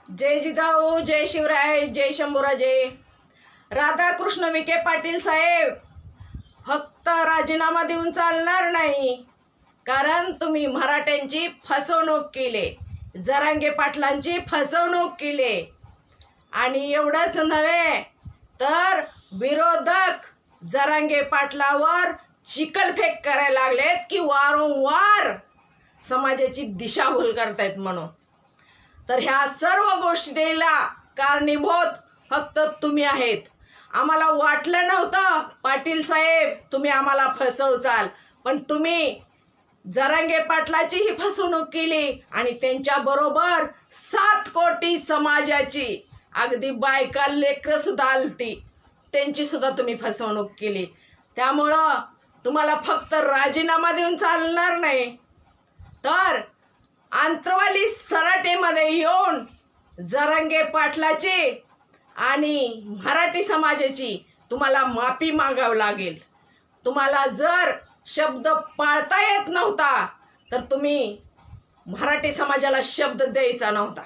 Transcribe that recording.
जय जिजाऊ, जय शिवराय, जय शंभूराजे. राधाकृष्ण विखे पाटील साहेब, फक्त राजीनामा देऊन चालणार नाही. कारण तुम्ही मराठ्यांची फसवणूक केली, जरांगे पाटलांची फसवणूक केली. आणि एवढंच नव्हे तर विरोधक जरांगे पाटलावर चिखलफेक करायला लागलेत की वारंवार समाजाची दिशाभूल करतायत म्हणून. तर ह्या सर्व गोष्टीला कारणीभूत फक्त तुम्ही आहेत. आम्हाला वाटलं नव्हतं पाटील साहेब तुम्ही आम्हाला फसवचाल, पण तुम्ही जरांगे पाटलाची ही फसवणूक केली आणि त्यांच्याबरोबर 7 कोटी समाजाची, अगदी बायका लेकरं सुद्धा आलती, त्यांची सुद्धा तुम्ही फसवणूक केली. त्यामुळं तुम्हाला फक्त राजीनामा देऊन चालणार नाही, तर आंतरवाली सराटीमध्ये येऊन जरांगे पाटलाची आणि मराठी समाजाची तुम्हाला माफी मागावं लागेल. तुम्हाला जर शब्द पाळता येत नव्हता तर तुम्ही मराठी समाजाला शब्द द्यायचा नव्हता.